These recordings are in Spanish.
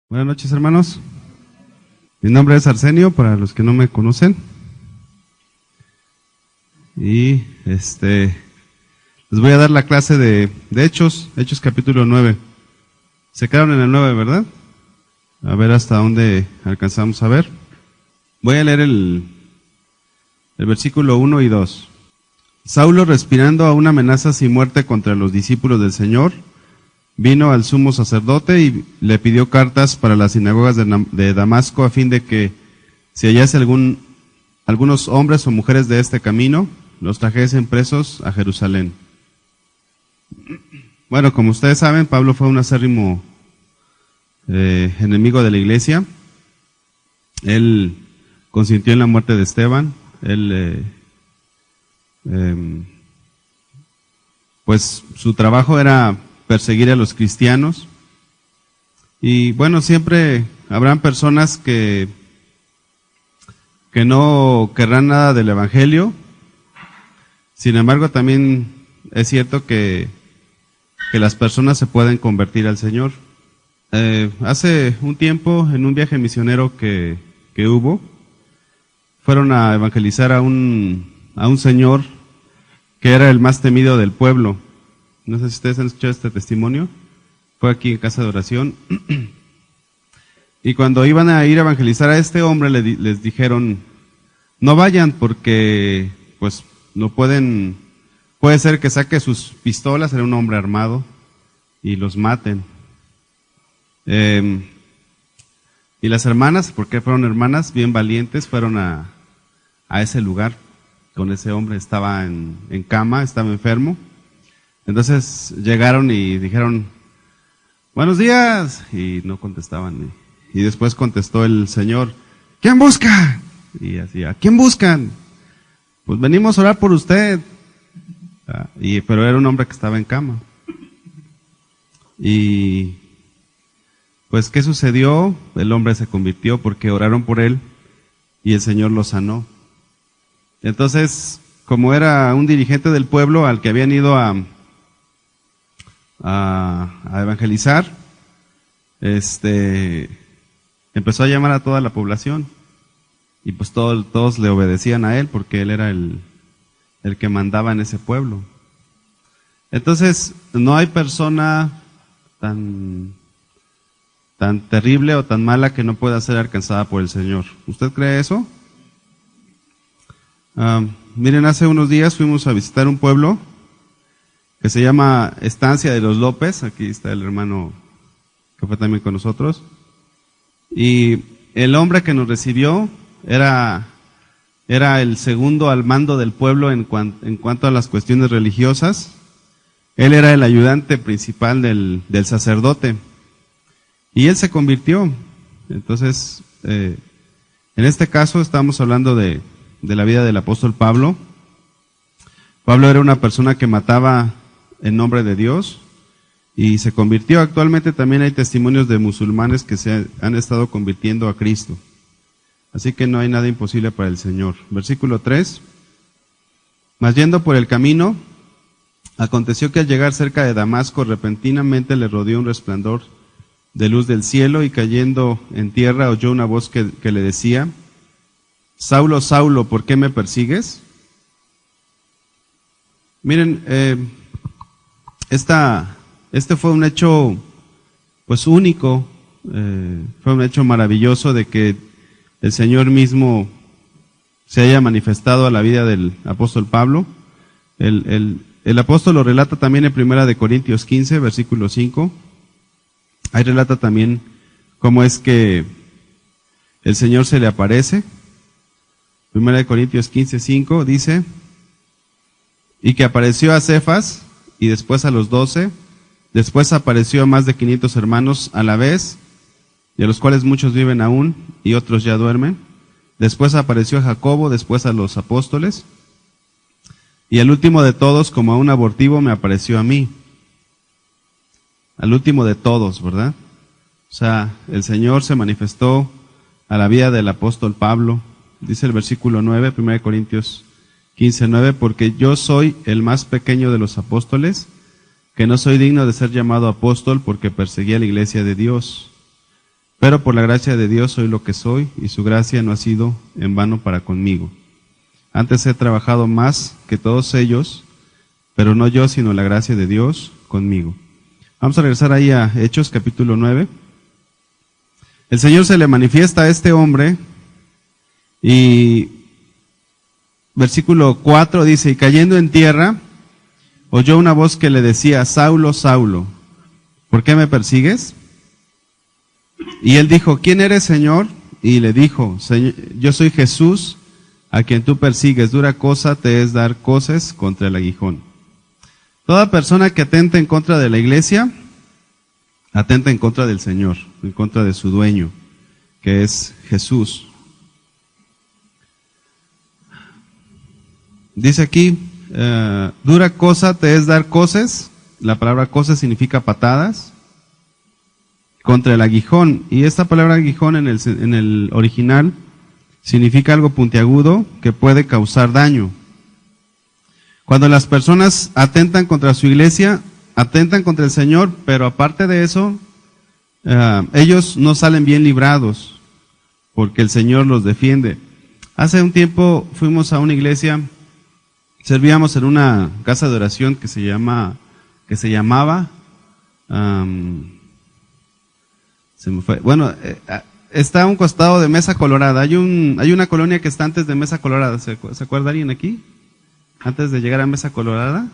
Buenas noches, hermanos. Mi nombre es Arsenio, para los que no me conocen. Y les voy a dar la clase de Hechos capítulo 9. Se quedaron en el 9, ¿verdad? A ver hasta dónde alcanzamos a ver. Voy a leer el versículo 1 y 2. Saulo, respirando aún amenazas y muerte contra los discípulos del Señor, vino al sumo sacerdote y le pidió cartas para las sinagogas de Damasco a fin de que, si hallase algunos hombres o mujeres de este camino, los trajesen presos a Jerusalén. Bueno, como ustedes saben, Pablo fue un acérrimo enemigo de la iglesia. Él consintió en la muerte de Esteban. Él, pues su trabajo era perseguir a los cristianos. Y bueno, siempre habrán personas que no querrán nada del evangelio. Sin embargo, también es cierto que las personas se pueden convertir al Señor. Hace un tiempo, en un viaje misionero que hubo, fueron a evangelizar a un señor que era el más temido del pueblo. No sé si ustedes han escuchado este testimonio. Fue aquí en casa de oración. Y cuando iban a ir a evangelizar a este hombre, les dijeron, no vayan porque pues no puede ser que saque sus pistolas, era un hombre armado, y los maten. Y las hermanas, porque fueron hermanas bien valientes, fueron a ese lugar con ese hombre. Estaba en cama, estaba enfermo. Entonces llegaron y dijeron, buenos días, y no contestaban. Y después contestó el Señor, ¿quién busca? Y así, ¿a quién buscan? Pues venimos a orar por usted. Pero era un hombre que estaba en cama. Y pues, ¿qué sucedió? El hombre se convirtió porque oraron por él y el Señor lo sanó. Entonces, como era un dirigente del pueblo al que habían ido a evangelizar, empezó a llamar a toda la población y pues todos le obedecían a él porque él era el que mandaba en ese pueblo. Entonces, no hay persona tan terrible o tan mala que no pueda ser alcanzada por el Señor. ¿Usted cree eso? Miren, hace unos días fuimos a visitar un pueblo que se llama Estancia de los López. Aquí está el hermano que fue también con nosotros. Y el hombre que nos recibió era el segundo al mando del pueblo en cuanto a las cuestiones religiosas. Él era el ayudante principal del sacerdote. Y él se convirtió. Entonces, en este caso estamos hablando de la vida del apóstol Pablo. Pablo era una persona que mataba en nombre de Dios y se convirtió. Actualmente también hay testimonios de musulmanes que se han estado convirtiendo a Cristo. Así que no hay nada imposible para el Señor. Versículo 3. Mas yendo por el camino, aconteció que al llegar cerca de Damasco, repentinamente le rodeó un resplandor de luz del cielo, y cayendo en tierra oyó una voz que le decía, Saulo, Saulo, ¿por qué me persigues? Miren, este fue un hecho pues único, fue un hecho maravilloso de que el Señor mismo se haya manifestado a la vida del apóstol Pablo. El apóstol lo relata también en 1 Corintios 15, versículo 5. Ahí relata también cómo es que el Señor se le aparece. 1 Corintios 15, 5 dice, y que apareció a Cefas y después a los 12, después apareció a más de 500 hermanos a la vez, de los cuales muchos viven aún y otros ya duermen. Después apareció a Jacobo, después a los apóstoles, y al último de todos, como a un abortivo, me apareció a mí. Al último de todos, ¿verdad? O sea, el Señor se manifestó a la vida del apóstol Pablo. Dice el versículo 9, 1 Corintios 15, 9, porque yo soy el más pequeño de los apóstoles, que no soy digno de ser llamado apóstol porque perseguí a la iglesia de Dios. Pero por la gracia de Dios soy lo que soy, y su gracia no ha sido en vano para conmigo. Antes he trabajado más que todos ellos, pero no yo, sino la gracia de Dios conmigo. Vamos a regresar ahí a Hechos capítulo 9. El Señor se le manifiesta a este hombre y versículo 4 dice, y cayendo en tierra, oyó una voz que le decía, Saulo, Saulo, ¿por qué me persigues? Y él dijo, ¿quién eres, Señor? Y le dijo, yo soy Jesús, a quien tú persigues. Dura cosa te es dar coces contra el aguijón. Toda persona que atenta en contra de la iglesia, atenta en contra del Señor, en contra de su dueño, que es Jesús. Dice aquí, dura cosa te es dar coces. La palabra coces significa patadas contra el aguijón. Y esta palabra aguijón en el original significa algo puntiagudo que puede causar daño. Cuando las personas atentan contra su iglesia, atentan contra el Señor, pero aparte de eso, ellos no salen bien librados, porque el Señor los defiende. Hace un tiempo fuimos a una iglesia, servíamos en una casa de oración que se llamaba, se me fue, bueno, está a un costado de Mesa Colorada. Hay una colonia que está antes de Mesa Colorada. ¿Se acuerda alguien aquí? Antes de llegar a Mesa Colorada.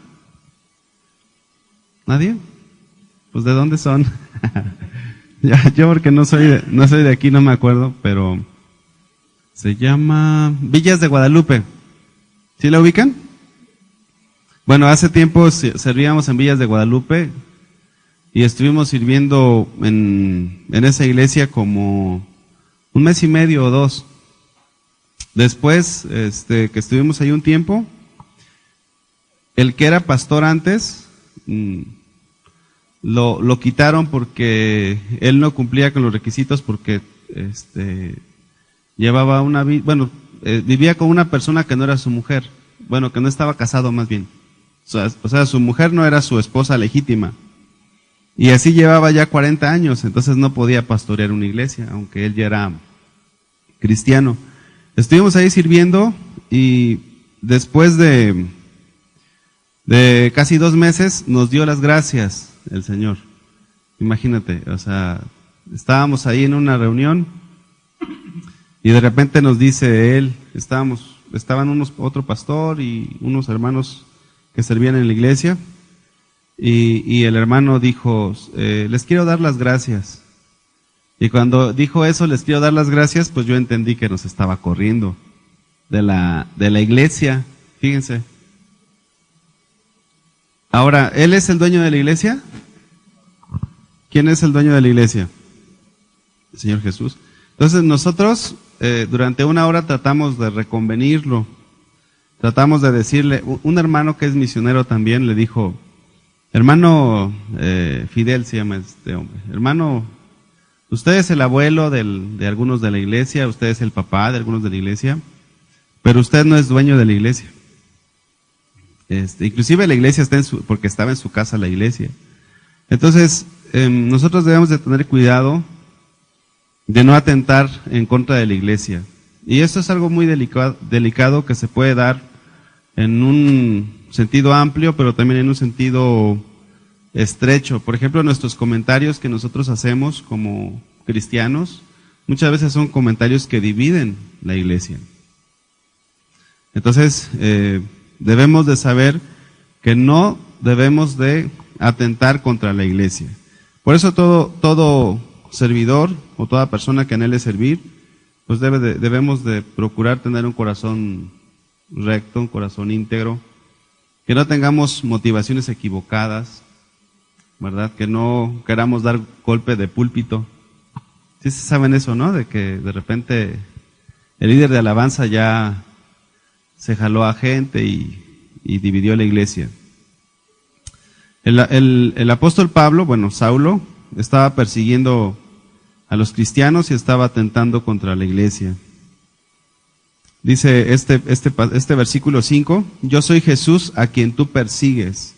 ¿Nadie? Pues ¿de dónde son? Yo porque no soy de aquí, no me acuerdo, pero se llama Villas de Guadalupe. ¿Sí la ubican? Bueno, hace tiempo servíamos en Villas de Guadalupe y estuvimos sirviendo en esa iglesia como 1 mes y medio o 2. Después, que estuvimos ahí un tiempo, el que era pastor antes, lo quitaron porque él no cumplía con los requisitos porque, llevaba vivía con una persona que no era su mujer, que no estaba casado más bien. O sea, su mujer no era su esposa legítima. Y así llevaba ya 40 años, entonces no podía pastorear una iglesia, aunque él ya era cristiano. Estuvimos ahí sirviendo y después de casi 2 meses nos dio las gracias el Señor. Imagínate, o sea, estábamos ahí en una reunión y de repente nos dice él, estaban otro pastor y unos hermanos que servían en la iglesia, y el hermano dijo, les quiero dar las gracias. Y cuando dijo eso, les quiero dar las gracias, pues yo entendí que nos estaba corriendo de la iglesia, fíjense. Ahora, ¿él es el dueño de la iglesia? ¿Quién es el dueño de la iglesia? El Señor Jesús. Entonces nosotros durante 1 hora tratamos de reconvenirlo, tratamos de decirle, un hermano que es misionero también le dijo, hermano Fidel se llama este hombre, hermano, usted es el abuelo de algunos de la iglesia, usted es el papá de algunos de la iglesia, pero usted no es dueño de la iglesia. Inclusive la iglesia está porque estaba en su casa la iglesia. Entonces, nosotros debemos de tener cuidado de no atentar en contra de la iglesia. Y esto es algo muy delicado que se puede dar en un sentido amplio, pero también en un sentido estrecho. Por ejemplo, nuestros comentarios que nosotros hacemos como cristianos, muchas veces son comentarios que dividen la iglesia. Entonces, debemos de saber que no debemos de atentar contra la iglesia. Por eso todo servidor o toda persona que anhele servir, pues debemos de procurar tener un corazón recto, un corazón íntegro, que no tengamos motivaciones equivocadas, ¿verdad? Que no queramos dar golpe de púlpito. Sí saben eso, ¿no? De que de repente el líder de alabanza ya se jaló a gente y dividió la iglesia. El apóstol Pablo, Saulo, estaba persiguiendo a los cristianos y estaba atentando contra la iglesia. Dice este versículo 5, yo soy Jesús a quien tú persigues.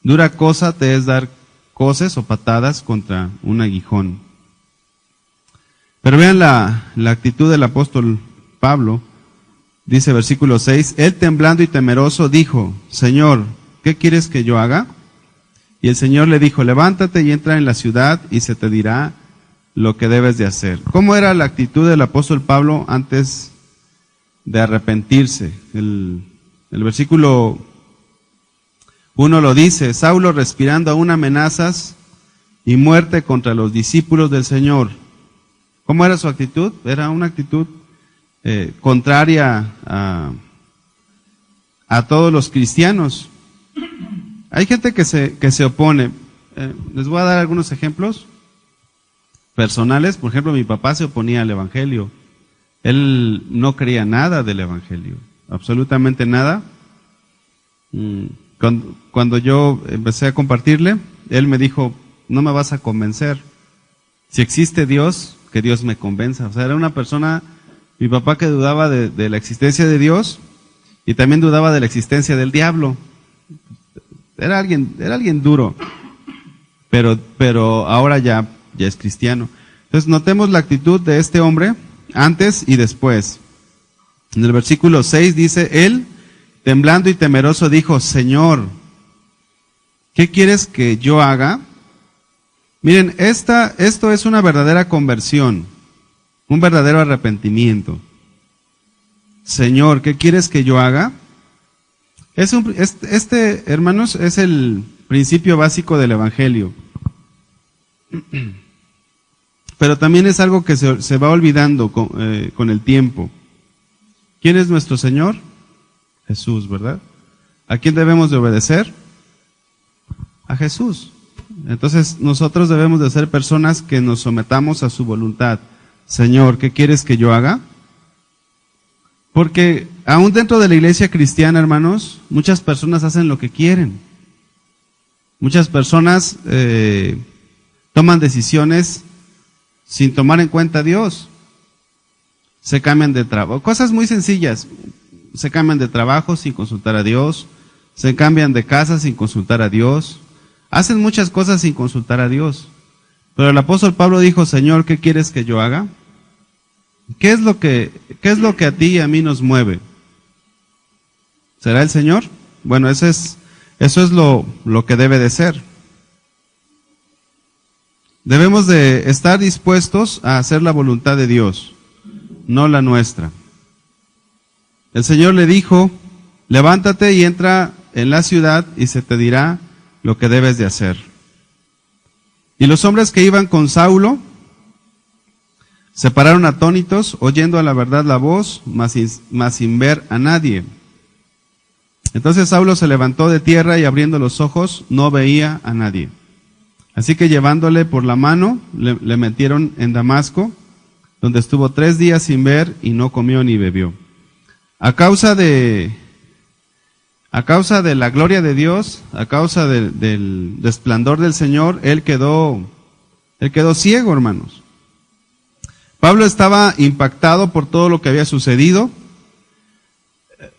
Dura cosa te es dar coces o patadas contra un aguijón. Pero vean la actitud del apóstol Pablo. Dice versículo 6, él temblando y temeroso dijo, Señor, ¿qué quieres que yo haga? Y el Señor le dijo, levántate y entra en la ciudad y se te dirá lo que debes de hacer. ¿Cómo era la actitud del apóstol Pablo antes de arrepentirse? El versículo 1 lo dice, Saulo respirando aún amenazas y muerte contra los discípulos del Señor. ¿Cómo era su actitud? Era una actitud contraria a todos los cristianos. Hay gente que se opone. Les voy a dar algunos ejemplos personales. Por ejemplo, mi papá se oponía al Evangelio. Él no creía nada del Evangelio, absolutamente nada. Cuando yo empecé a compartirle, él me dijo, no me vas a convencer. Si existe Dios, que Dios me convenza. O sea, era una persona, mi papá, que dudaba de la existencia de Dios y también dudaba de la existencia del diablo. Era alguien duro, pero ahora ya es cristiano. Entonces notemos la actitud de este hombre antes y después. En el versículo 6 dice, él, temblando y temeroso, dijo, Señor, ¿qué quieres que yo haga? Miren, esto es una verdadera conversión, un verdadero arrepentimiento. Señor, ¿qué quieres que yo haga? Hermanos, es el principio básico del Evangelio. Pero también es algo que se va olvidando con el tiempo. ¿Quién es nuestro Señor? Jesús, ¿verdad? ¿A quién debemos de obedecer? A Jesús. Entonces nosotros debemos de ser personas que nos sometamos a su voluntad. Señor, ¿qué quieres que yo haga? Porque aún dentro de la iglesia cristiana, hermanos, muchas personas hacen lo que quieren. Muchas personas toman decisiones sin tomar en cuenta a Dios. Se cambian de trabajo, cosas muy sencillas. Se cambian de trabajo sin consultar a Dios. Se cambian de casa sin consultar a Dios. Hacen muchas cosas sin consultar a Dios. Pero el apóstol Pablo dijo, Señor, ¿qué quieres que yo haga? ¿Qué es lo que a ti y a mí nos mueve? ¿Será el Señor? Bueno, eso es lo que debe de ser. Debemos de estar dispuestos a hacer la voluntad de Dios, no la nuestra. El Señor le dijo, levántate y entra en la ciudad y se te dirá lo que debes de hacer. Y los hombres que iban con Saulo se pararon atónitos, oyendo a la verdad la voz, mas sin ver a nadie. Entonces Saulo se levantó de tierra y abriendo los ojos no veía a nadie. Así que llevándole por la mano, le metieron en Damasco, donde estuvo 3 días sin ver y no comió ni bebió. A causa de la gloria de Dios, a causa del resplandor del Señor, él quedó ciego, hermanos. Pablo estaba impactado por todo lo que había sucedido.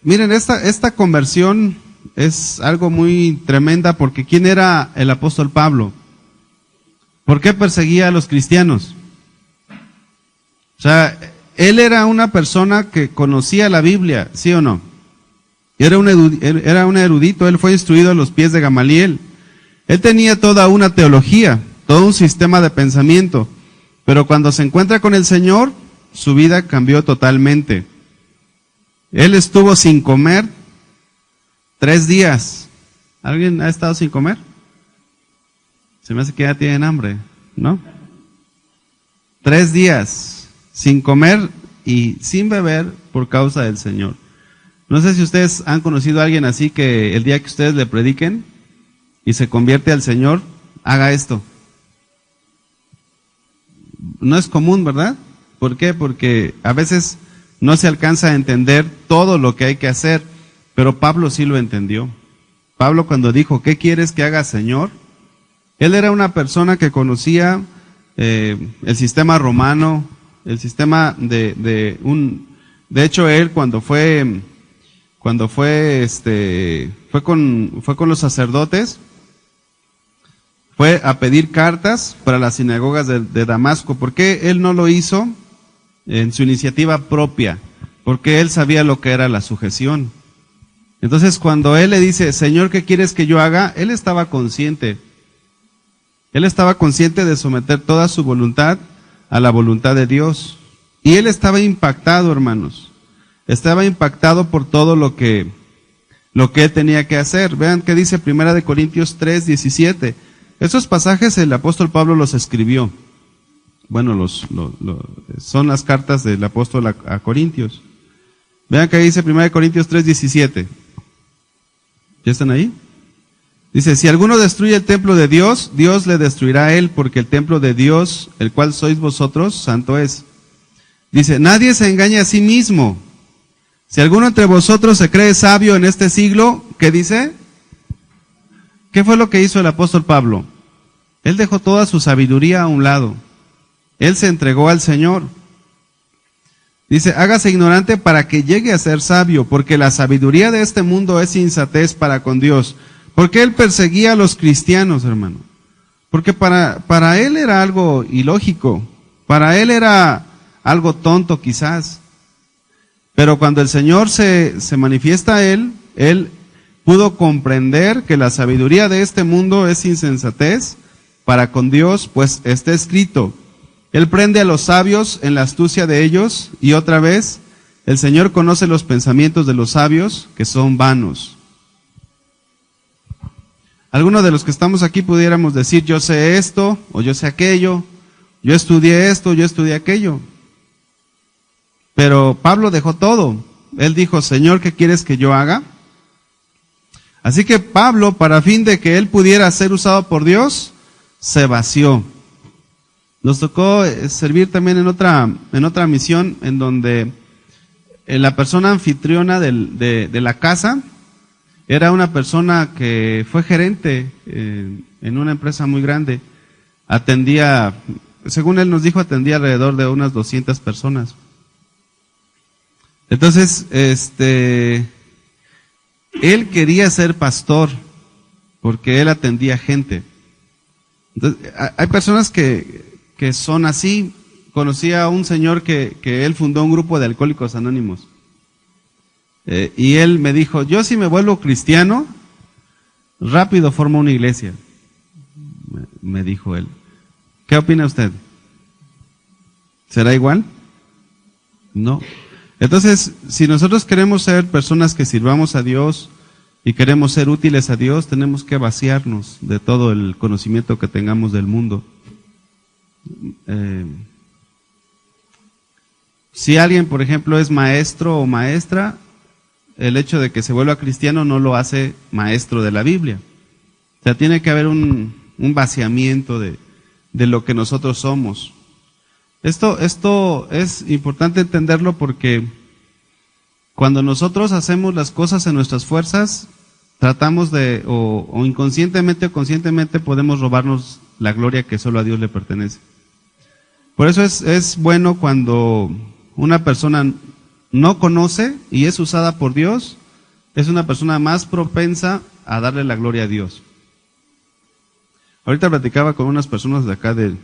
Miren, esta conversión es algo muy tremenda, porque ¿quién era el apóstol Pablo? ¿Por qué perseguía a los cristianos? O sea, él era una persona que conocía la Biblia, ¿sí o no? Era un erudito, él fue instruido a los pies de Gamaliel. Él tenía toda una teología, todo un sistema de pensamiento, pero cuando se encuentra con el Señor, su vida cambió totalmente. Él estuvo sin comer 3 días. ¿Alguien ha estado sin comer? Se me hace que ya tienen hambre, ¿no? 3 días sin comer y sin beber por causa del Señor. No sé si ustedes han conocido a alguien así, que el día que ustedes le prediquen y se convierte al Señor, haga esto. No es común, ¿verdad? ¿Por qué? Porque a veces no se alcanza a entender todo lo que hay que hacer, pero Pablo sí lo entendió. Pablo, cuando dijo, ¿qué quieres que haga, Señor? Él era una persona que conocía el sistema romano, el sistema de hecho, él cuando fue con los sacerdotes, fue a pedir cartas para las sinagogas de Damasco. ¿Por qué él no lo hizo en su iniciativa propia? Porque él sabía lo que era la sujeción. Entonces, cuando él le dice, Señor, ¿qué quieres que yo haga? Él estaba consciente. Él estaba consciente de someter toda su voluntad a la voluntad de Dios. Y él estaba impactado, hermanos. Estaba impactado por todo lo que él tenía que hacer. Vean qué dice 1 Corintios 3:17. Esos pasajes el apóstol Pablo los escribió. Bueno, son las cartas del apóstol a Corintios. Vean que dice 1 Corintios 3:17. ¿Ya están ahí? Dice, si alguno destruye el templo de Dios, Dios le destruirá a él, porque el templo de Dios, el cual sois vosotros, santo es. Dice, nadie se engañe a sí mismo. Si alguno entre vosotros se cree sabio en este siglo, ¿qué dice? ¿Qué fue lo que hizo el apóstol Pablo? Él dejó toda su sabiduría a un lado. Él se entregó al Señor. Dice, hágase ignorante para que llegue a ser sabio, porque la sabiduría de este mundo es insensatez para con Dios. ¿Por qué él perseguía a los cristianos, hermano? Porque para él era algo ilógico, para él era algo tonto quizás. Pero cuando el Señor se manifiesta a él pudo comprender que la sabiduría de este mundo es insensatez para con Dios, pues está escrito, Él prende a los sabios en la astucia de ellos, y otra vez, el Señor conoce los pensamientos de los sabios, que son vanos. Algunos de los que estamos aquí pudiéramos decir, yo sé esto, o yo sé aquello, yo estudié esto, yo estudié aquello. Pero Pablo dejó todo. Él dijo, Señor, ¿qué quieres que yo haga? Así que Pablo, para fin de que él pudiera ser usado por Dios, se vació. Nos tocó servir también en otra misión, en donde la persona anfitriona de la casa era una persona que fue gerente en una empresa muy grande. Atendía, según él nos dijo, atendía alrededor de unas 200 personas. Entonces, él quería ser pastor porque él atendía gente. Entonces, hay personas que son así. Conocí a un señor que él fundó un grupo de alcohólicos anónimos. Y él me dijo, yo si me vuelvo cristiano, rápido formo una iglesia. Me dijo él. ¿Qué opina usted? ¿Será igual? No. Entonces, si nosotros queremos ser personas que sirvamos a Dios y queremos ser útiles a Dios, tenemos que vaciarnos de todo el conocimiento que tengamos del mundo. Si alguien, por ejemplo, es maestro o maestra, el hecho de que se vuelva cristiano no lo hace maestro de la Biblia. O sea, tiene que haber un vaciamiento de lo que nosotros somos. Esto es importante entenderlo porque cuando nosotros hacemos las cosas en nuestras fuerzas, tratamos o inconscientemente o conscientemente podemos robarnos la gloria que solo a Dios le pertenece. Por eso es bueno cuando una persona no conoce y es usada por Dios, es una persona más propensa a darle la gloria a Dios. Ahorita platicaba con unas personas de acá del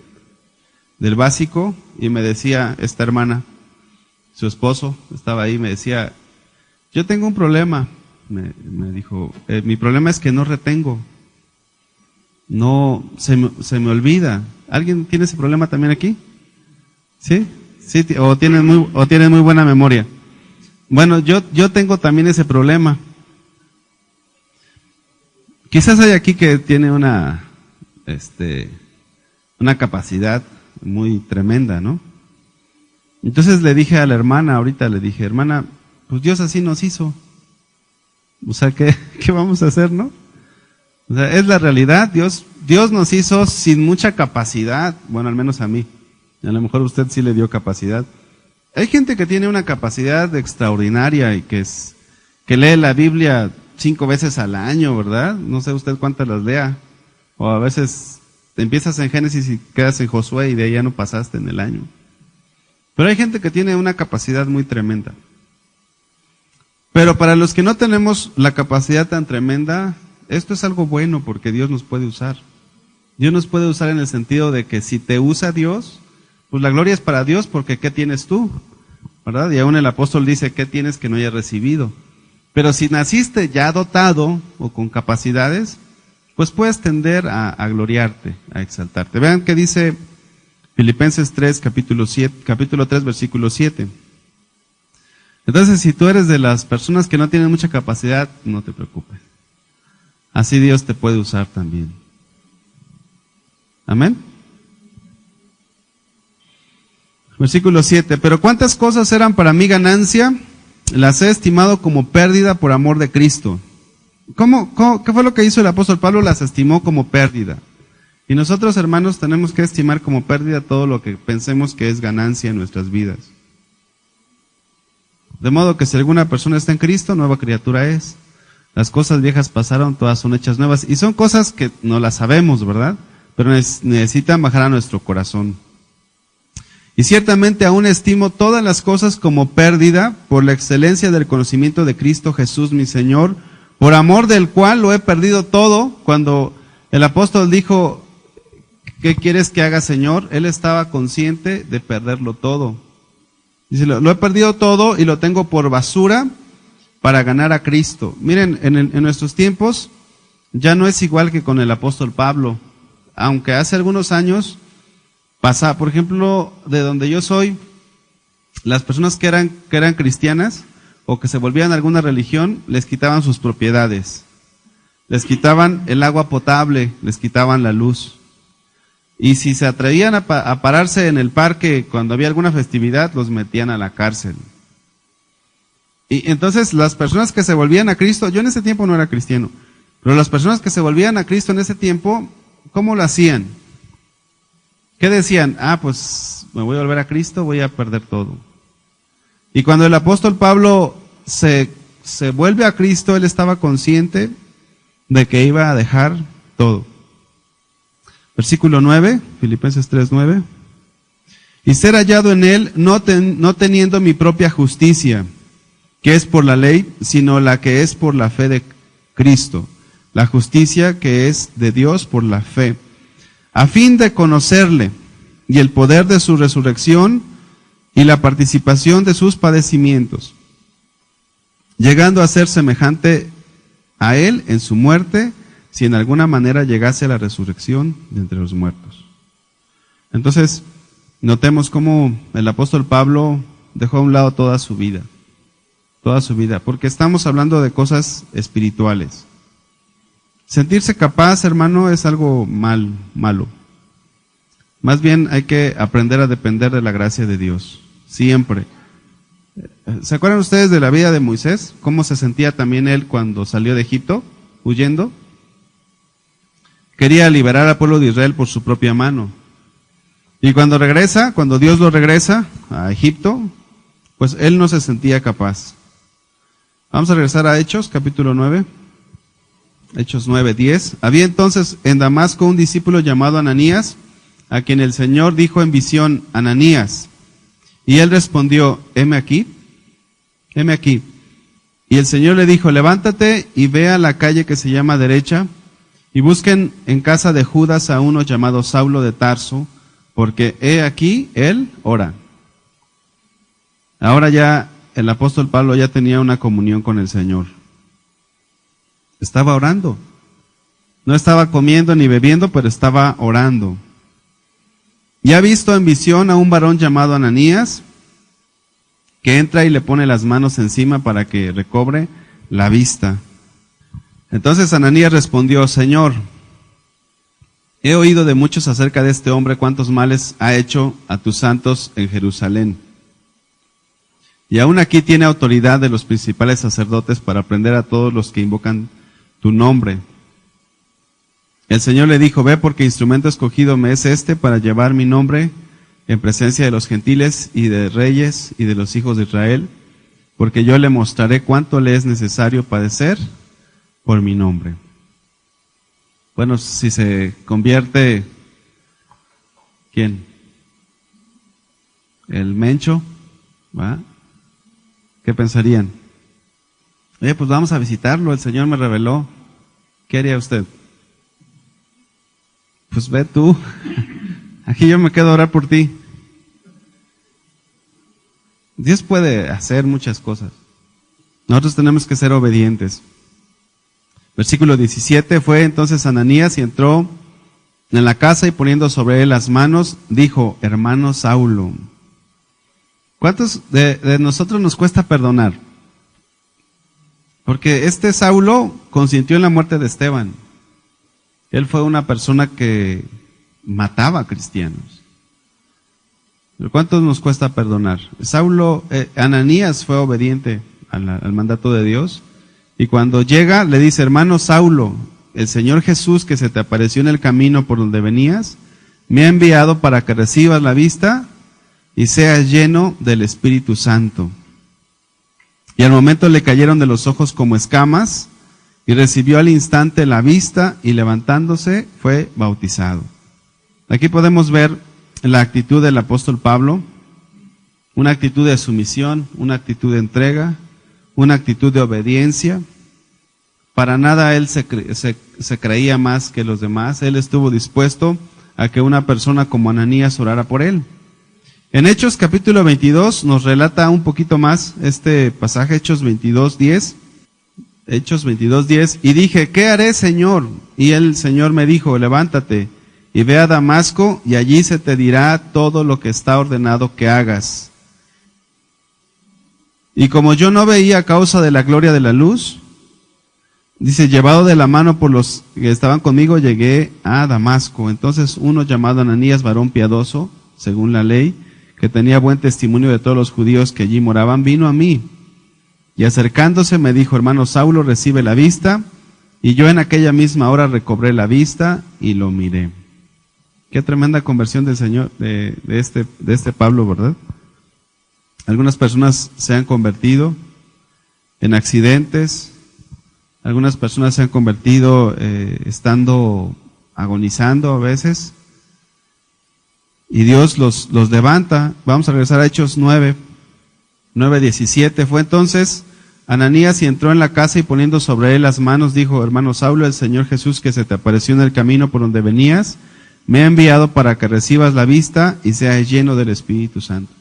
básico y me decía esta hermana, su esposo estaba ahí, me decía, yo tengo un problema. Me dijo, mi problema es que no retengo. No, se me olvida. ¿Alguien tiene ese problema también aquí? ¿Sí? Sí, o tienen muy buena memoria. Bueno, yo tengo también ese problema. Quizás hay aquí que tiene una capacidad muy tremenda, ¿no? Entonces le dije a la hermana, hermana, pues Dios así nos hizo. O sea, ¿qué vamos a hacer, no? O sea, es la realidad. Dios nos hizo sin mucha capacidad. Bueno, al menos a mí. A lo mejor usted sí le dio capacidad. Hay gente que tiene una capacidad extraordinaria y que lee la Biblia 5 veces al año, ¿verdad? No sé usted cuántas las lea. O a veces empiezas en Génesis y quedas en Josué y de ahí ya no pasaste en el año. Pero hay gente que tiene una capacidad muy tremenda. Pero para los que no tenemos la capacidad tan tremenda, esto es algo bueno porque Dios nos puede usar. Dios nos puede usar en el sentido de que si te usa Dios, pues la gloria es para Dios, porque ¿qué tienes tú? ¿Verdad? Y aún el apóstol dice, ¿qué tienes que no hayas recibido? Pero si naciste ya dotado o con capacidades, pues puedes tender a gloriarte, a exaltarte. Vean qué dice Filipenses 3, capítulo 3, versículo 7. Entonces, si tú eres de las personas que no tienen mucha capacidad, no te preocupes. Así Dios te puede usar también. Amén. Versículo 7. Pero cuántas cosas eran para mí ganancia, las he estimado como pérdida por amor de Cristo. ¿Qué fue lo que hizo el apóstol Pablo? Las estimó como pérdida. Y nosotros, hermanos, tenemos que estimar como pérdida todo lo que pensemos que es ganancia en nuestras vidas. De modo que si alguna persona está en Cristo, nueva criatura es. Las cosas viejas pasaron, todas son hechas nuevas. Y son cosas que no las sabemos, ¿verdad? Pero necesitan bajar a nuestro corazón. Y ciertamente aún estimo todas las cosas como pérdida por la excelencia del conocimiento de Cristo Jesús mi Señor, por amor del cual lo he perdido todo. Cuando el apóstol dijo, ¿qué quieres que haga, Señor? Él estaba consciente de perderlo todo. Dice, lo he perdido todo y lo tengo por basura para ganar a Cristo. Miren, en nuestros tiempos ya no es igual que con el apóstol Pablo. Aunque hace algunos años pasaba, por ejemplo, de donde yo soy, las personas que eran cristianas o que se volvían a alguna religión, les quitaban sus propiedades. Les quitaban el agua potable, les quitaban la luz. Y si se atrevían a pararse en el parque cuando había alguna festividad, los metían a la cárcel. Y entonces las personas que se volvían a Cristo, yo en ese tiempo no era cristiano, pero las personas que se volvían a Cristo en ese tiempo, ¿cómo lo hacían? ¿Qué decían? Pues me voy a volver a Cristo, voy a perder todo. Y cuando el apóstol Pablo se vuelve a Cristo, él estaba consciente de que iba a dejar todo. Versículo 9, Filipenses 3:9. Y ser hallado en él, no teniendo mi propia justicia, que es por la ley, sino la que es por la fe de Cristo, la justicia que es de Dios por la fe, a fin de conocerle y el poder de su resurrección y la participación de sus padecimientos, llegando a ser semejante a él en su muerte, si en alguna manera llegase a la resurrección de entre los muertos. Entonces, notemos cómo el apóstol Pablo dejó a un lado toda su vida, porque estamos hablando de cosas espirituales. Sentirse capaz, hermano, es algo malo. Más bien hay que aprender a depender de la gracia de Dios, siempre. ¿Se acuerdan ustedes de la vida de Moisés? ¿Cómo se sentía también él cuando salió de Egipto, huyendo? Quería liberar al pueblo de Israel por su propia mano. Y cuando Dios lo regresa a Egipto, pues él no se sentía capaz. Vamos a regresar a Hechos, capítulo 9. Hechos 9:10. Había entonces en Damasco un discípulo llamado Ananías, a quien el Señor dijo en visión, Ananías. Y él respondió, heme aquí. Y el Señor le dijo, levántate y ve a la calle que se llama Derecha, y busquen en casa de Judas a uno llamado Saulo de Tarso, porque he aquí, él ora. Ahora ya el apóstol Pablo ya tenía una comunión con el Señor. Estaba orando. No estaba comiendo ni bebiendo, pero estaba orando. Y ha visto en visión a un varón llamado Ananías, que entra y le pone las manos encima para que recobre la vista. Entonces Ananías respondió, Señor, he oído de muchos acerca de este hombre cuántos males ha hecho a tus santos en Jerusalén. Y aún aquí tiene autoridad de los principales sacerdotes para prender a todos los que invocan tu nombre. El Señor le dijo, ve porque instrumento escogido me es este para llevar mi nombre en presencia de los gentiles y de reyes y de los hijos de Israel, porque yo le mostraré cuánto le es necesario padecer por mi nombre. Bueno, si se convierte, ¿quién? El Mencho, ¿va? ¿Qué pensarían? Pues vamos a visitarlo, el Señor me reveló. ¿Qué haría usted? pues ve tú, aquí yo me quedo a orar por ti. Dios puede hacer muchas cosas. Nosotros tenemos que ser obedientes. Versículo 17, fue entonces Ananías y entró en la casa y poniendo sobre él las manos, dijo, hermano Saulo. ¿Cuántos de nosotros nos cuesta perdonar? Porque este Saulo consintió en la muerte de Esteban. Él fue una persona que mataba a cristianos. ¿Cuántos nos cuesta perdonar? Ananías fue obediente al mandato de Dios. Y cuando llega, le dice, hermano Saulo, el Señor Jesús que se te apareció en el camino por donde venías, me ha enviado para que recibas la vista y seas lleno del Espíritu Santo. Y al momento le cayeron de los ojos como escamas, y recibió al instante la vista, y levantándose fue bautizado. Aquí podemos ver la actitud del apóstol Pablo, una actitud de sumisión, una actitud de entrega, una actitud de obediencia. Para nada él se creía más que los demás. Él estuvo dispuesto a que una persona como Ananías orara por él. En Hechos capítulo 22 nos relata un poquito más este pasaje, Hechos 22:10. Hechos 22:10. Y dije, ¿qué haré, Señor? Y el Señor me dijo, levántate y ve a Damasco, y allí se te dirá todo lo que está ordenado que hagas. Y como yo no veía a causa de la gloria de la luz, dice, llevado de la mano por los que estaban conmigo, llegué a Damasco. Entonces uno llamado Ananías, varón piadoso, según la ley, que tenía buen testimonio de todos los judíos que allí moraban, vino a mí. Y acercándose me dijo, hermano Saulo, recibe la vista. Y yo en aquella misma hora recobré la vista y lo miré. Qué tremenda conversión del Señor, de este Pablo, ¿verdad? Algunas personas se han convertido en accidentes. Algunas personas se han convertido estando agonizando a veces. Y Dios los levanta. Vamos a regresar a Hechos 9:17. Fue entonces Ananías y entró en la casa y poniendo sobre él las manos dijo, hermano Saulo, el Señor Jesús que se te apareció en el camino por donde venías, me ha enviado para que recibas la vista y seas lleno del Espíritu Santo.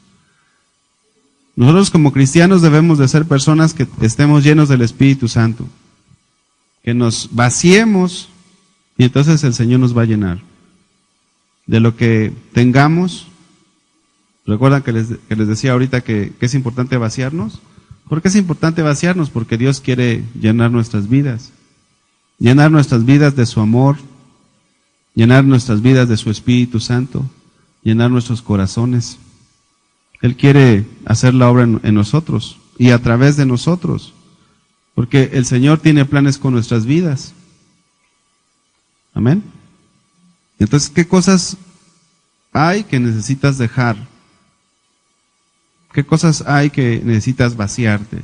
Nosotros como cristianos debemos de ser personas que estemos llenos del Espíritu Santo. Que nos vaciemos y entonces el Señor nos va a llenar. De lo que tengamos. ¿Recuerdan que les decía ahorita que es importante vaciarnos? ¿Por qué es importante vaciarnos? Porque Dios quiere llenar nuestras vidas. Llenar nuestras vidas de su amor. Llenar nuestras vidas de su Espíritu Santo. Llenar nuestros corazones. Él quiere hacer la obra en nosotros y a través de nosotros. Porque el Señor tiene planes con nuestras vidas. Amén. Entonces, ¿qué cosas hay que necesitas dejar? ¿Qué cosas hay que necesitas vaciarte?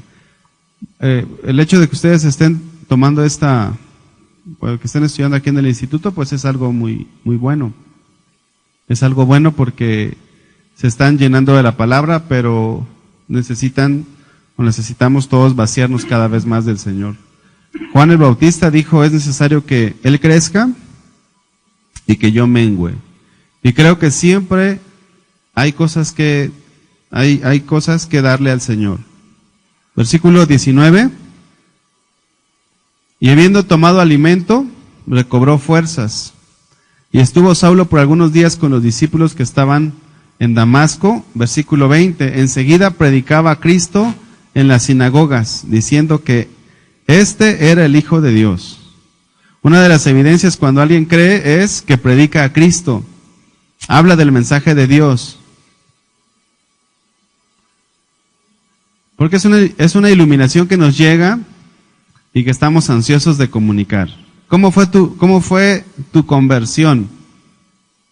El hecho de que ustedes estén tomando que estén estudiando aquí en el instituto, pues es algo muy, muy bueno. Es algo bueno porque se están llenando de la palabra, pero necesitamos todos vaciarnos cada vez más del Señor. Juan el Bautista dijo, es necesario que Él crezca y que yo mengüe. Y creo que siempre hay cosas que darle al Señor. Versículo 19. Y habiendo tomado alimento, recobró fuerzas. Y estuvo Saulo por algunos días con los discípulos que estaban en Damasco. Versículo 20. Enseguida predicaba a Cristo en las sinagogas, diciendo que este era el Hijo de Dios. Una de las evidencias cuando alguien cree es que predica a Cristo. Habla del mensaje de Dios. Porque es una iluminación que nos llega y que estamos ansiosos de comunicar. ¿Cómo fue tu conversión?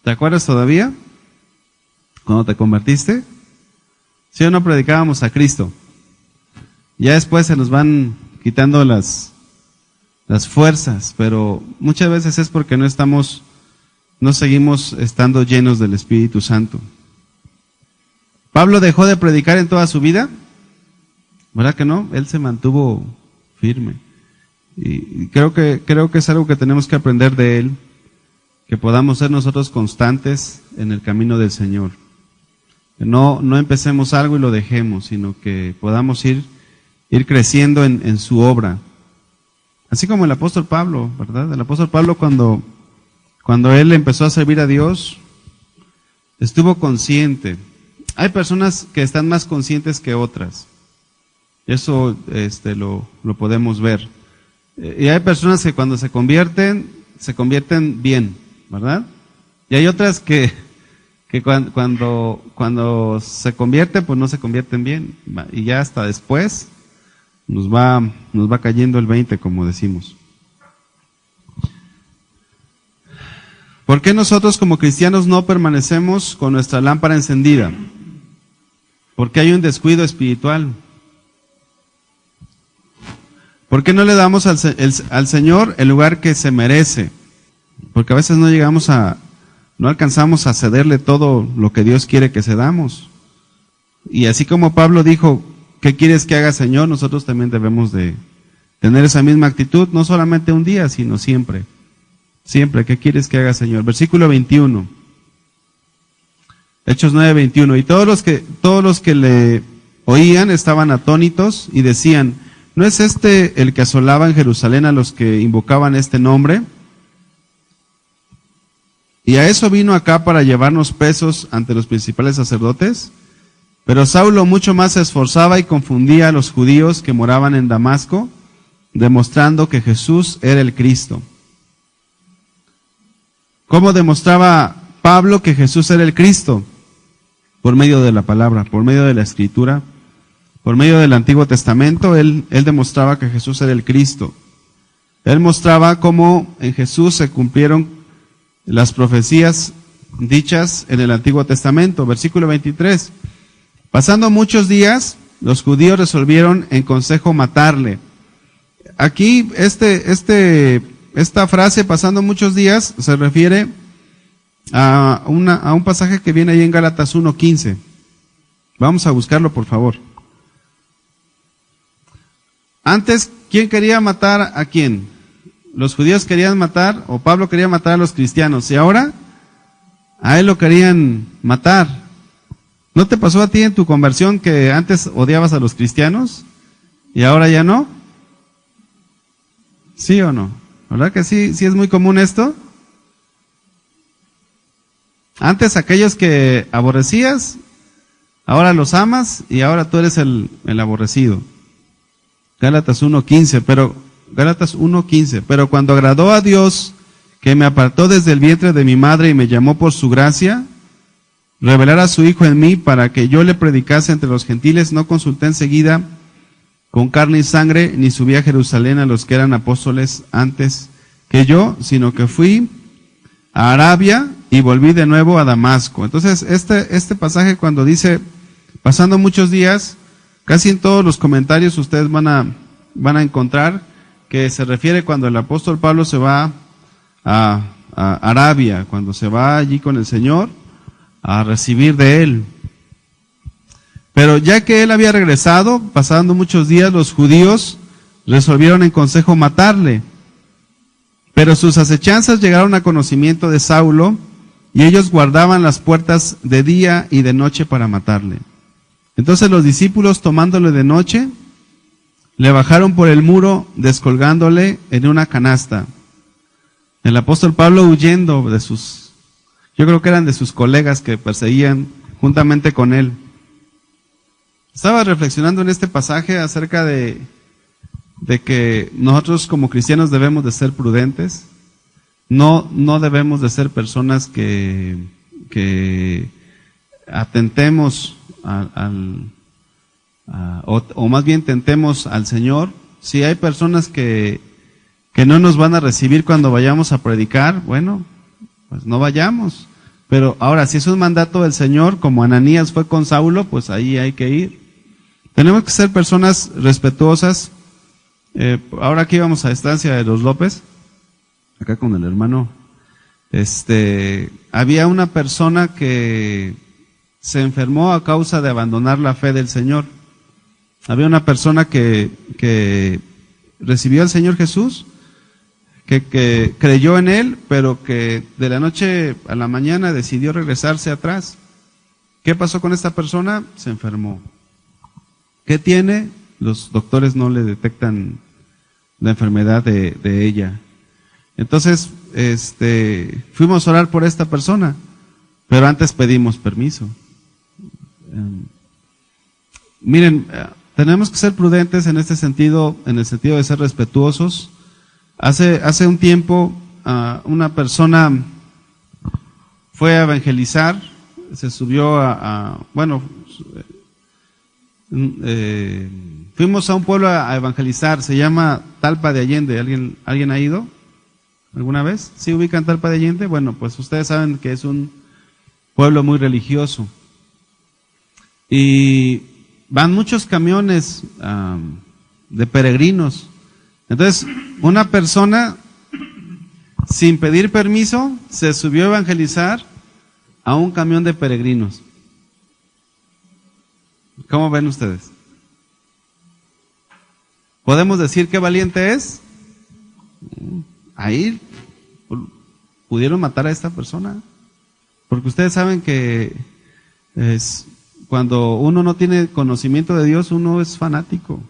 ¿Te acuerdas todavía? Cuando te convertiste. ¿Sí o no predicábamos a Cristo? Ya después se nos van quitando las fuerzas, pero muchas veces es porque no seguimos estando llenos del Espíritu Santo. ¿Pablo dejó de predicar en toda su vida? ¿Verdad que no? Él se mantuvo firme. Y creo que es algo que tenemos que aprender de él. que podamos ser nosotros constantes en el camino del Señor. Que no empecemos algo y lo dejemos, sino que podamos ir creciendo en su obra. Así como el apóstol Pablo, ¿verdad? El apóstol Pablo cuando él empezó a servir a Dios, estuvo consciente. Hay personas que están más conscientes que otras. Eso lo podemos ver. Y hay personas que cuando se convierten bien, ¿verdad? Y hay otras que cuando se convierten, pues no se convierten bien. Y ya hasta después nos va cayendo el 20, como decimos. ¿Por qué nosotros como cristianos no permanecemos con nuestra lámpara encendida? Porque hay un descuido espiritual. ¿Por qué no le damos al Señor el lugar que se merece? Porque a veces no alcanzamos a cederle todo lo que Dios quiere que cedamos. Y así como Pablo dijo, ¿qué quieres que haga, Señor? Nosotros también debemos de tener esa misma actitud, no solamente un día, sino siempre. Siempre, ¿qué quieres que haga, Señor? Versículo 21. Hechos 9:21. Y todos los que le oían estaban atónitos y decían, ¿no es este el que asolaba en Jerusalén a los que invocaban este nombre? Y a eso vino acá para llevarnos presos ante los principales sacerdotes. Pero Saulo mucho más se esforzaba y confundía a los judíos que moraban en Damasco, demostrando que Jesús era el Cristo. ¿Cómo demostraba Pablo que Jesús era el Cristo? Por medio de la palabra, por medio de la Escritura, por medio del Antiguo Testamento, él demostraba que Jesús era el Cristo. Él mostraba cómo en Jesús se cumplieron las profecías dichas en el Antiguo Testamento. Versículo 23. Pasando muchos días, los judíos resolvieron en consejo matarle. Aquí esta frase, pasando muchos días, se refiere a un pasaje que viene ahí en Gálatas 1:15. Vamos a buscarlo, por favor. Antes, ¿quién quería matar a quién? Los judíos querían matar, o Pablo quería matar a los cristianos, y ahora a él lo querían matar. ¿No te pasó a ti en tu conversión que antes odiabas a los cristianos y ahora ya no? ¿Sí o no? ¿Verdad que sí? ¿Sí es muy común esto? Antes aquellos que aborrecías, ahora los amas y ahora tú eres el aborrecido. Gálatas 1:15, pero cuando agradó a Dios, que me apartó desde el vientre de mi madre y me llamó por su gracia, revelar a su Hijo en mí para que yo le predicase entre los gentiles, no consulté enseguida con carne y sangre, ni subí a Jerusalén a los que eran apóstoles antes que yo, sino que fui a Arabia y volví de nuevo a Damasco. Entonces, este pasaje cuando dice, pasando muchos días, casi en todos los comentarios ustedes van a encontrar que se refiere cuando el apóstol Pablo se va a Arabia, cuando se va allí con el Señor a recibir de él. Pero ya que él había regresado, pasando muchos días, los judíos resolvieron en consejo matarle. Pero sus acechanzas llegaron a conocimiento de Saulo, y ellos guardaban las puertas de día y de noche para matarle. Entonces los discípulos, tomándole de noche, le bajaron por el muro, descolgándole en una canasta. El apóstol Pablo, huyendo de yo creo que eran de sus colegas que perseguían juntamente con él. Estaba reflexionando en este pasaje acerca de que nosotros como cristianos debemos de ser prudentes. No debemos de ser personas que atentemos o más bien tentemos al Señor. Si hay personas que no nos van a recibir cuando vayamos a predicar, bueno, pues no vayamos. Pero ahora, si es un mandato del Señor, como Ananías fue con Saulo, pues ahí hay que ir. Tenemos que ser personas respetuosas. Ahora que íbamos a Estancia de los López, acá con el hermano, había una persona que se enfermó a causa de abandonar la fe del Señor. Había una persona que recibió al Señor Jesús, que creyó en él, pero que de la noche a la mañana decidió regresarse atrás. ¿Qué pasó con esta persona? Se enfermó. ¿Qué tiene? Los doctores no le detectan la enfermedad de ella. Entonces, fuimos a orar por esta persona, pero antes pedimos permiso. Miren, tenemos que ser prudentes en este sentido, en el sentido de ser respetuosos. Hace un tiempo, una persona fue a evangelizar, se subió fuimos a un pueblo a evangelizar, se llama Talpa de Allende. ¿Alguien ha ido alguna vez? ¿Sí ubican Talpa de Allende? Bueno, pues ustedes saben que es un pueblo muy religioso. Y van muchos camiones de peregrinos. Entonces, una persona, sin pedir permiso, se subió a evangelizar a un camión de peregrinos. ¿Cómo ven ustedes? ¿Podemos decir qué valiente es? Ahí pudieron matar a esta persona. Porque ustedes saben que cuando uno no tiene conocimiento de Dios, uno es fanático.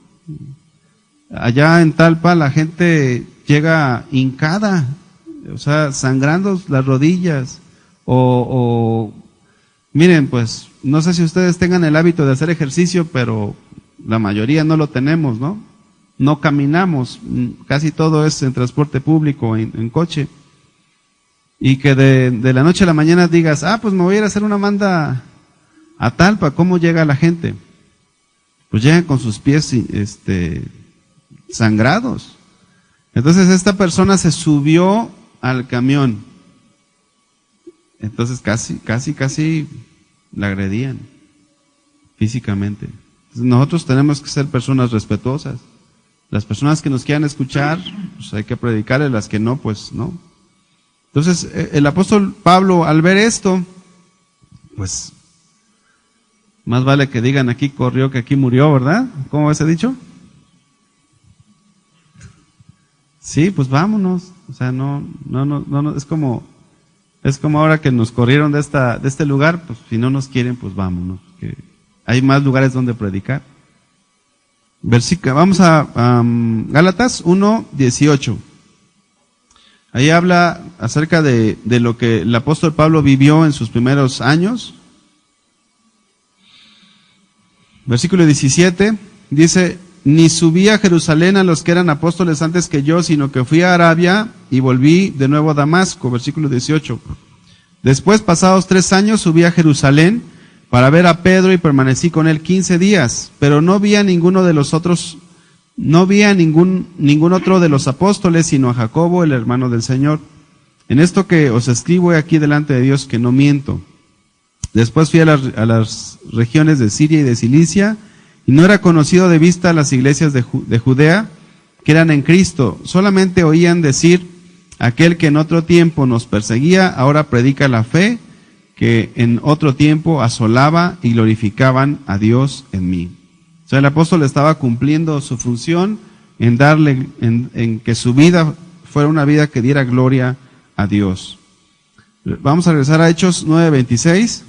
Allá en Talpa la gente llega hincada, o sea, sangrando las rodillas, miren, pues, no sé si ustedes tengan el hábito de hacer ejercicio, pero la mayoría no lo tenemos, ¿no? No caminamos, casi todo es en transporte público, en coche. Y que de la noche a la mañana digas, pues me voy a ir a hacer una manda a Talpa. ¿Cómo llega la gente? Pues llegan con sus pies sangrados. Entonces esta persona se subió al camión. Entonces casi la agredían físicamente. Entonces, nosotros tenemos que ser personas respetuosas. Las personas que nos quieran escuchar, pues hay que predicarles, las que no, pues no. Entonces el apóstol Pablo, al ver esto, pues más vale que digan aquí corrió que aquí murió, ¿verdad? ¿Cómo ese dicho? Sí, pues vámonos. O sea, no, es como ahora que nos corrieron de este lugar, pues si no nos quieren, pues vámonos, que hay más lugares donde predicar. Vamos a Gálatas 1:18. Ahí habla acerca de lo que el apóstol Pablo vivió en sus primeros años. Versículo 17 dice: ni subí a Jerusalén a los que eran apóstoles antes que yo, sino que fui a Arabia y volví de nuevo a Damasco. Versículo 18. Después, pasados 3 años, subí a Jerusalén para ver a Pedro y permanecí con él 15 días, pero no vi a ningún otro de los apóstoles, sino a Jacobo, el hermano del Señor. En esto que os escribo aquí delante de Dios que no miento. Después fui a las regiones de Siria y de Cilicia, y no era conocido de vista a las iglesias de Judea, que eran en Cristo. Solamente oían decir: aquel que en otro tiempo nos perseguía, ahora predica la fe, que en otro tiempo asolaba y glorificaban a Dios en mí. O sea, el apóstol estaba cumpliendo su función en que su vida fuera una vida que diera gloria a Dios. Vamos a regresar a Hechos 9:26.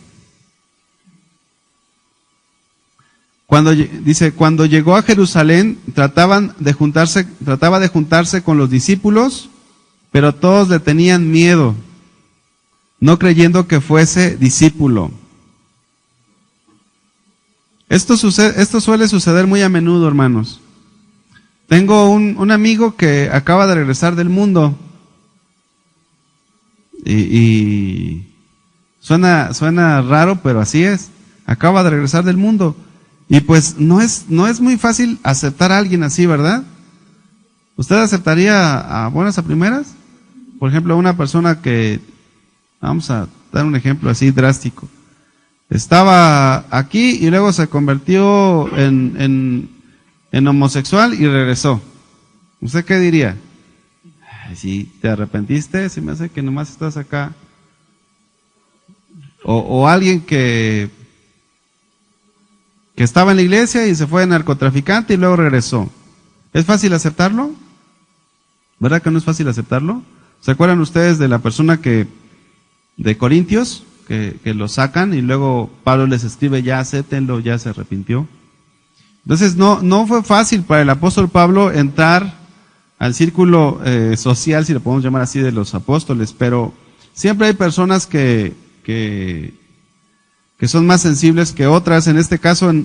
Cuando llegó a Jerusalén, trataba de juntarse con los discípulos, pero todos le tenían miedo, no creyendo que fuese discípulo. Esto suele suceder muy a menudo, hermanos. Tengo un amigo que acaba de regresar del mundo y suena raro, pero así es. Acaba de regresar del mundo. Y pues no es muy fácil aceptar a alguien así, ¿verdad? ¿Usted aceptaría a buenas a primeras? Por ejemplo, una persona que, vamos a dar un ejemplo así drástico, estaba aquí y luego se convirtió en homosexual y regresó. ¿Usted qué diría? Si te arrepentiste, se me hace que nomás estás acá. O alguien que estaba en la iglesia y se fue narcotraficante y luego regresó. ¿Es fácil aceptarlo? ¿Verdad que no es fácil aceptarlo? ¿Se acuerdan ustedes de la persona de Corintios, que lo sacan y luego Pablo les escribe, ya acéptenlo, ya se arrepintió? Entonces no fue fácil para el apóstol Pablo entrar al círculo social, si lo podemos llamar así, de los apóstoles, pero siempre hay personas que son más sensibles que otras. En este caso, en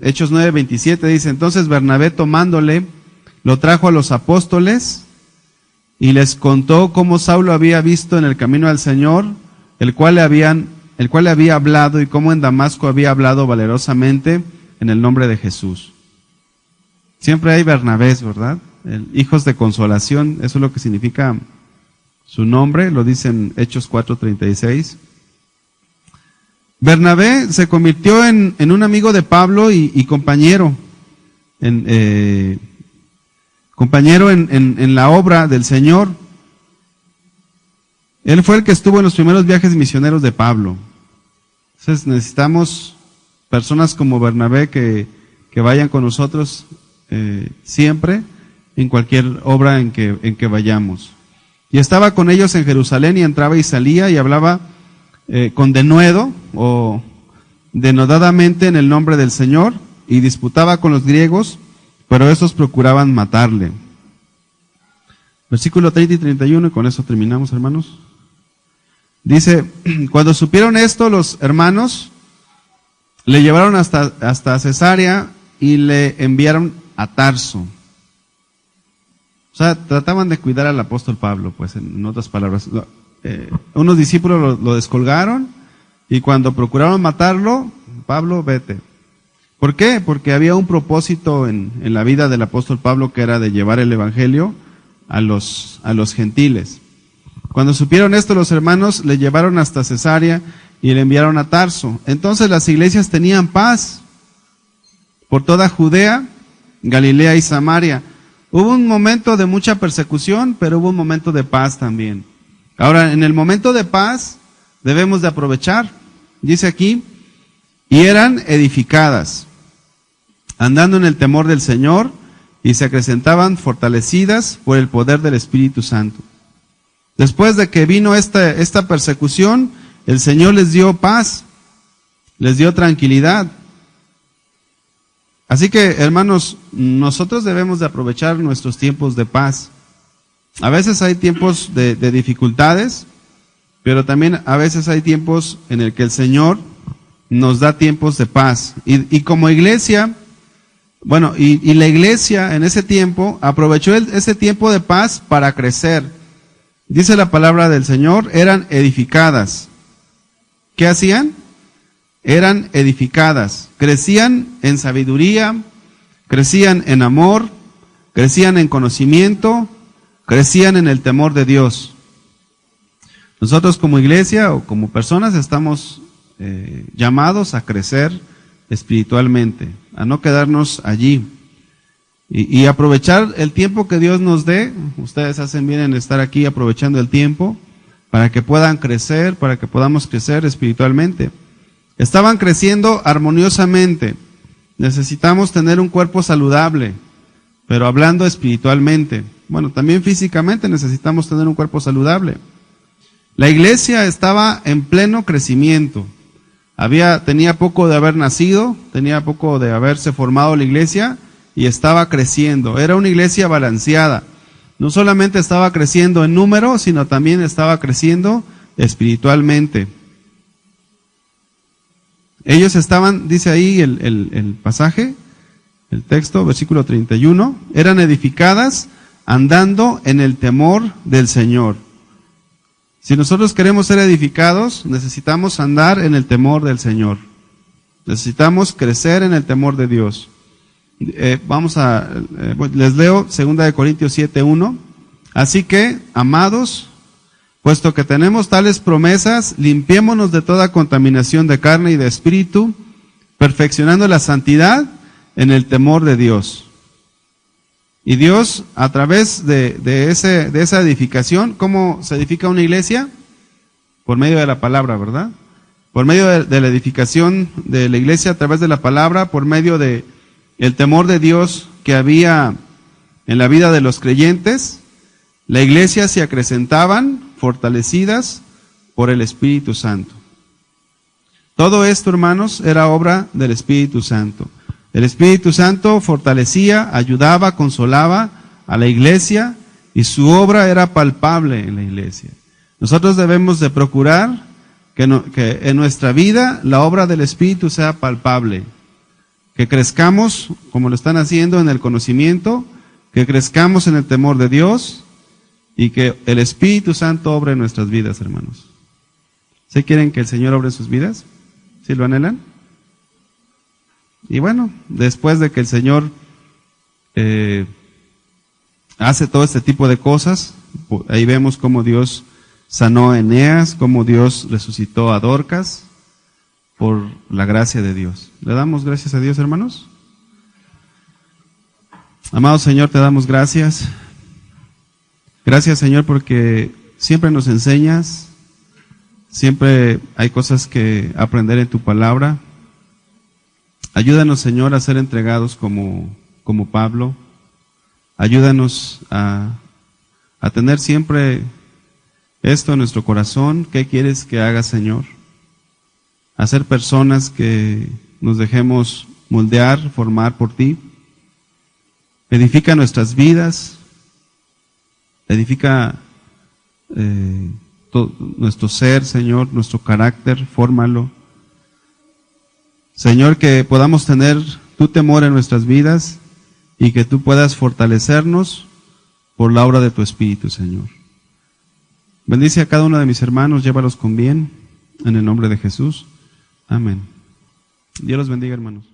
Hechos 9:27 dice, entonces Bernabé tomándole, lo trajo a los apóstoles y les contó cómo Saulo había visto en el camino al Señor, el cual le había hablado, y cómo en Damasco había hablado valerosamente en el nombre de Jesús. Siempre hay Bernabés, ¿verdad? Hijos de consolación, eso es lo que significa su nombre, lo dice en Hechos 4:36. Bernabé se convirtió en un amigo de Pablo y compañero, compañero en la obra del Señor. Él fue el que estuvo en los primeros viajes misioneros de Pablo. Entonces necesitamos personas como Bernabé que vayan con nosotros siempre, en cualquier obra en que vayamos. Y estaba con ellos en Jerusalén, y entraba y salía y hablaba con denuedo o denodadamente en el nombre del Señor, y disputaba con los griegos, pero estos procuraban matarle. Versículo 30 y 31, y con eso terminamos, hermanos. Dice, cuando supieron esto, los hermanos le llevaron hasta Cesarea y le enviaron a Tarso. O sea, trataban de cuidar al apóstol Pablo, pues, en otras palabras. Unos discípulos lo descolgaron, y cuando procuraron matarlo, Pablo, vete. ¿Por qué? Porque había un propósito en la vida del apóstol Pablo, que era de llevar el evangelio a los gentiles. Cuando supieron esto, los hermanos le llevaron hasta Cesarea y le enviaron a Tarso. Entonces las iglesias tenían paz por toda Judea, Galilea y Samaria. Hubo un momento de mucha persecución, pero hubo un momento de paz también. Ahora, en el momento de paz debemos de aprovechar. Dice aquí, y eran edificadas, andando en el temor del Señor, y se acrecentaban fortalecidas por el poder del Espíritu Santo. Después de que vino esta persecución, el Señor les dio paz, les dio tranquilidad. Así que, hermanos, nosotros debemos de aprovechar nuestros tiempos de paz. A veces hay tiempos de dificultades, pero también a veces hay tiempos en el que el Señor nos da tiempos de paz. Y como iglesia, bueno, y la iglesia en ese tiempo aprovechó ese tiempo de paz para crecer. Dice la palabra del Señor, eran edificadas. ¿Qué hacían? Eran edificadas. Crecían en sabiduría, crecían en amor, crecían en conocimiento, crecían en el temor de Dios. Nosotros como iglesia o como personas estamos llamados a crecer espiritualmente, a no quedarnos allí. Y aprovechar el tiempo que Dios nos dé. Ustedes hacen bien en estar aquí aprovechando el tiempo para que puedan crecer, para que podamos crecer espiritualmente. Estaban creciendo armoniosamente. Necesitamos tener un cuerpo saludable, pero hablando espiritualmente. Bueno, también físicamente necesitamos tener un cuerpo saludable. La iglesia estaba en pleno crecimiento. Tenía poco de haber nacido, tenía poco de haberse formado la iglesia, y estaba creciendo. Era una iglesia balanceada. No solamente estaba creciendo en número, sino también estaba creciendo espiritualmente. Ellos estaban, dice ahí el pasaje, el texto, versículo 31, eran edificadas andando en el temor del Señor. Si nosotros queremos ser edificados, necesitamos andar en el temor del Señor. Necesitamos crecer en el temor de Dios. Les leo 2 Corintios 7:1. Así que, amados, puesto que tenemos tales promesas, limpiémonos de toda contaminación de carne y de espíritu, perfeccionando la santidad en el temor de Dios. Y Dios, a través de esa edificación, ¿cómo se edifica una iglesia? Por medio de la palabra, ¿verdad? Por medio de la edificación de la iglesia a través de la palabra, por medio de el temor de Dios que había en la vida de los creyentes, la iglesia se acrecentaban, fortalecidas por el Espíritu Santo. Todo esto, hermanos, era obra del Espíritu Santo. El Espíritu Santo fortalecía, ayudaba, consolaba a la iglesia y su obra era palpable en la iglesia. Nosotros debemos de procurar que en nuestra vida la obra del Espíritu sea palpable, que crezcamos como lo están haciendo en el conocimiento, que crezcamos en el temor de Dios y que el Espíritu Santo obre en nuestras vidas, hermanos. ¿Sí quieren que el Señor obre en sus vidas? ¿Sí lo anhelan? Y bueno, después de que el Señor hace todo este tipo de cosas, ahí vemos cómo Dios sanó a Eneas, cómo Dios resucitó a Dorcas, por la gracia de Dios. ¿Le damos gracias a Dios, hermanos? Amado Señor, te damos gracias. Gracias, Señor, porque siempre nos enseñas, siempre hay cosas que aprender en tu palabra. Ayúdanos, Señor, a ser entregados como Pablo. Ayúdanos a tener siempre esto en nuestro corazón. ¿Qué quieres que haga, Señor? A ser personas que nos dejemos moldear, formar por ti. Edifica nuestras vidas. Edifica nuestro ser, Señor, nuestro carácter, fórmalo. Señor, que podamos tener tu temor en nuestras vidas y que tú puedas fortalecernos por la obra de tu Espíritu, Señor. Bendice a cada uno de mis hermanos, llévalos con bien, en el nombre de Jesús. Amén. Dios los bendiga, hermanos.